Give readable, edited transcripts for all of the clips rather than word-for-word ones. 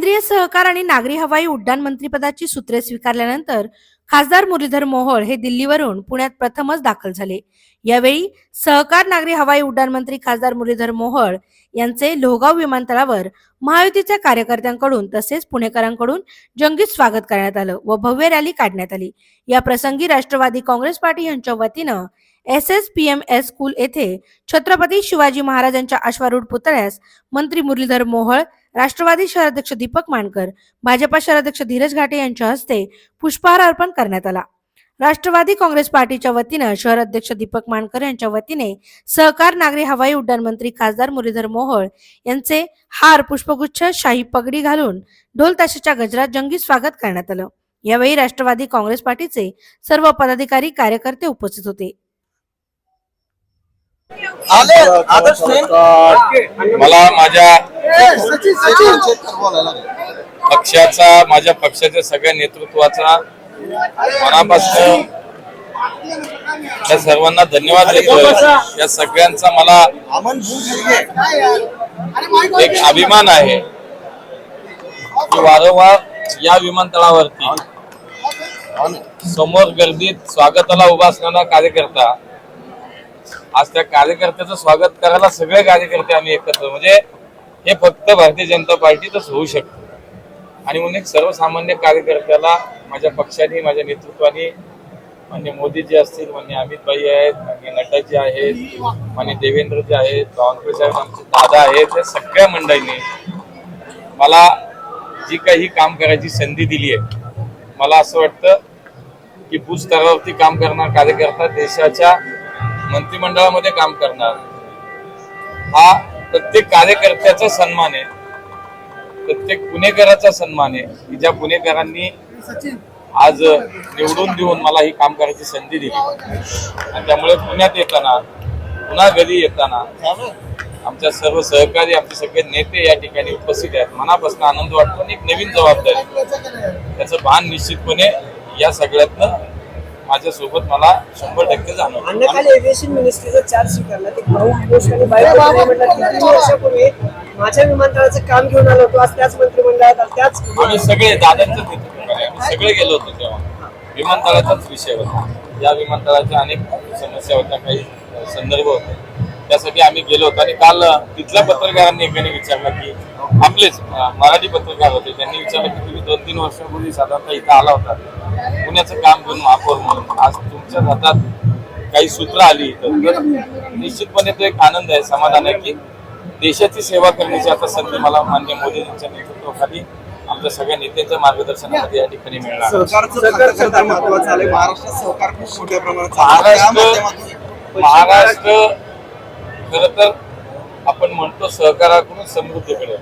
केंद्रीय सहकार आणि नागरी हवाई उड्डाण मंत्रिपदाची सूत्रे स्वीकारल्यानंतर खासदार मुरलीधर मोहोळ हे दिल्लीवरून पुण्यात प्रथमच दाखल झाले। यावेळी सहकार नागरी हवाई उड्डाण मंत्री खासदार मुरलीधर मोहोळ यांचे लोहगाव विमानतळावर महायुतीच्या कार्यकर्त्यांकडून तसेच पुणेकरांकडून जंगी स्वागत करण्यात आलं व भव्य रॅली काढण्यात आली। या प्रसंगी राष्ट्रवादी काँग्रेस पार्टी यांच्या वतीनं SSPMS स्कूल येथे छत्रपती शिवाजी महाराजांच्या अश्वारूढ पुतळ्यास मंत्री मुरलीधर मोहोळ, राष्ट्रवादी शहराध्यक्ष दीपक मानकर, भाजपा शहराध्यक्ष धीरज घाटे यांच्या हस्ते पुष्पहार अर्पण करण्यात आला। राष्ट्रवादी काँग्रेस पार्टीच्या वतीनं शहराध्यक्ष दीपक मानकर यांच्या वतीने सहकार नागरी हवाई उड्डाण मंत्री खासदार मुरलीधर मोहोळ यांचे हार, पुष्पगुच्छ, शाही पगडी घालून ढोल ताशाच्या गजरात जंगी स्वागत करण्यात आलं। यावेळी राष्ट्रवादी काँग्रेस पार्टीचे सर्व पदाधिकारी, कार्यकर्ते उपस्थित होते। मला माझ्या पक्षाचा, माझ्या पक्षाच्या सगळ्या नेतृत्वाचा मनापासून त्या सर्वांना धन्यवाद देतो। या सगळ्यांचा मला एक अभिमान आहे की वारंवार या विमानतळावरती समोर गर्दीत स्वागताला उभा असणारा कार्यकर्ता, आज त्या कार्यकर्त्याचं स्वागत करायला सगळे कार्यकर्ते आम्ही एकत्र, म्हणजे हे फक्त भारतीय जनता पार्टीतच होऊ शकतं। आणि म्हणून एक सर्वसामान्य कार्यकर्त्याला माझ्या पक्षाने, माझ्या नेतृत्वाने, मान्य मोदीजी असतील, मान्य अमितभाई आहेत, मान्य नड्डाजी आहेत, मान्य देवेंद्रजी आहेत, बावनकुळे साहेब आमचे दादा आहेत, या सगळ्या मंडळींनी मला जी काही काम करायची संधी दिली आहे, मला असं वाटतं की बूथ स्तरावरती काम करणारा कार्यकर्ता देशाच्या मंत्रिमंडळामध्ये काम करणार, हा प्रत्येक कार्यकर्त्याचा सन्मान आहे, प्रत्येक पुणेकराचा सन्मान आहे की ज्या पुणेकरांनी आज निवडून देऊन मला ही काम करायची संधी दिली। आणि त्यामुळे पुण्यात येताना, पुन्हा घरी येताना आमच्या सर्व सहकारी, आमचे सगळे नेते या ठिकाणी उपस्थित आहेत। मनापासून आनंद वाटतो आणि एक नवीन जबाबदारी, त्याचं भान निश्चितपणे या सगळ्यातनं माझ्यासोबत मला 100% जाणवलं। अन्नकाल एव्हिएशन मिनिस्ट्रीचा चार्ज स्वीकारला, ते प्रमुख पोस्ट आणि बायोपिक म्हटलं की 3 वर्षापूर्वी माझ्या विमानतळाचं काम घेऊन आलो होतो, आज त्याच मंत्रिमंडळात, त्याच आम्ही सगळे दादांचं नेतृत्व सगळे गेलो होतो तेव्हा विमानतळाचाच विषय होता। या विमानतळाच्या अनेक समस्या होत्या, काही संदर्भ होते, त्यासाठी आम्ही गेलो होतो। आणि काल तिथल्या पत्रकारांनी एकाने विचारलं की, आपलेच मराठी पत्रकार होते, त्यांनी विचारलं की तुम्ही 2-3 वर्षापूर्वी साधारणतः इथं आला होता पुण्याचं काम घेऊन महापौर म्हणून, आज तुमच्या हातात काही सूत्र आली, तर निश्चितपणे तो एक आनंद आहे, समाधान आहे की देशाची सेवा करण्याची आता संधी मला मान्य मोदींच्या नेतृत्वाखाली, आमच्या सगळ्या नेत्यांच्या मार्गदर्शनामध्ये या ठिकाणी मिळणार। महाराष्ट्र खर तर आपण म्हणतो सहकाराकडून समृद्धीकडे,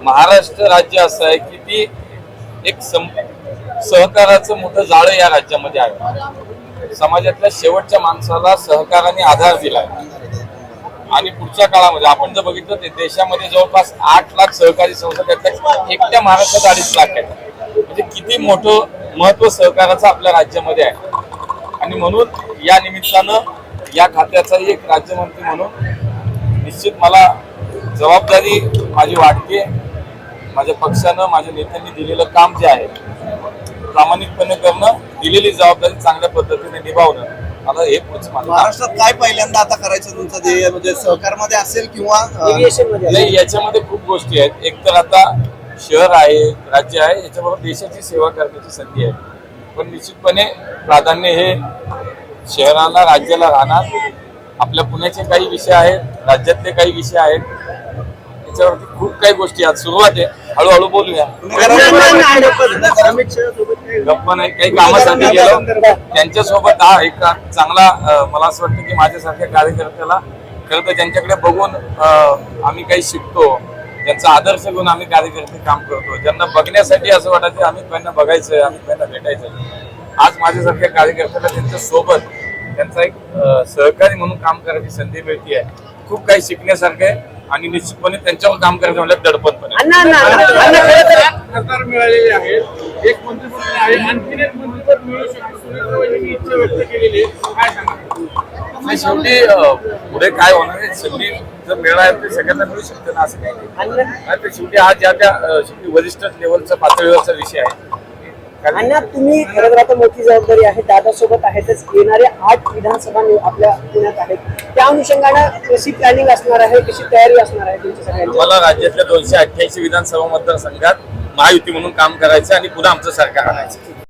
महाराष्ट्र राज्य असं आहे की ती एक सहकाराचं मोठं जाळं या राज्यामध्ये आहे। समाजातल्या शेवटच्या माणसाला सहकाराने आधार दिलाय आणि पुढच्या काळामध्ये आपण जर बघितलं तर देशामध्ये जवळपास 8 लाख सहकारी संस्था, त्यातल्या एकट्या महाराष्ट्रात 2.5 लाख आहेत, म्हणजे किती मोठं महत्व सहकाराचं आपल्या राज्यामध्ये आहे। आणि म्हणून या निमित्तानं या खात्याचा एक राज्यमंत्री म्हणून निश्चित मला जबाबदारी माझी वाटते। माझ्या पक्षानं, माझ्या नेत्यांनी दिलेलं काम जे आहे प्रामाणिकपणे करणं, दिलेली जबाबदारी चांगल्या पद्धतीने निभावणं, मला हे पुढचं महाराष्ट्रात काय पहिल्यांदा आता करायचं तुमचं ध्येय, म्हणजे सहकारमध्ये असेल किंवा नाही, याच्यामध्ये खूप गोष्टी आहेत। एक तर आता शहर आहे, राज्य आहे, याच्याबरोबर देशाची सेवा करण्याची संधी आहे, पण निश्चितपणे प्राधान्य हे शहराला, राज्याला राहणार। आपल्या पुण्याचे काही विषय आहेत, राज्यातले काही विषय आहेत, त्याच्यावरती खूप काही गोष्टी आहेत, सुरुवात आहे, हळूहळू बोलूया। गप्पा नाही, काही कामासाठी गेलो त्यांच्यासोबत, हा एक चांगला, मला असं वाटतं की माझ्यासारख्या कार्यकर्त्याला खरं तर ज्यांच्याकडे बघून आम्ही काही शिकतो, ज्यांचा आदर्श घेऊन आम्ही कार्यकर्ते काम करतो, ज्यांना बघण्यासाठी असं वाटायचं आम्ही त्यांना बघायचंय, आम्ही त्यांना भेटायचंय, आज माझ्यासारख्या कार्यकर्त्याला त्यांच्या सोबत त्यांचा एक सहकारी म्हणून काम करायची संधी मिळते आहे। खूप काही शिकण्यासारखं आहे आणि निश्चितपणे त्यांच्यावर काम करायचं म्हटलं दडपण पण मिळालेले आहे, एक मंत्रिपद आहे, आणखी एक मंत्रिपद मिळू शकतो इच्छा व्यक्त केलेली आहे, काय सांगा? शेवटी पुढे काय होणार आहे, सगळी जर मिळणार आहे ते सगळ्यांना मिळू शकतं ना, असं काही नाही. अण्णा आणि ते शेवटी हा ज्या त्या शेवटी वरिष्ठ लेवलचा पातळीवरचा विषय आहे. अण्णा, तुम्ही खरं तर आता मोठी जबाबदारी आहे, दादासोबत आहेतच. येणारे 8 विधानसभा आपल्या पुण्यात आहेत, त्या अनुषंगानं कशी प्लॅनिंग असणार आहे, कशी तयारी असणार आहे तुमच्या सगळ्यांची? मला राज्यातल्या 288 विधानसभा मतदारसंघात महायुती म्हणून काम करायचं आणि पुन्हा आमचं सरकार आणायचं.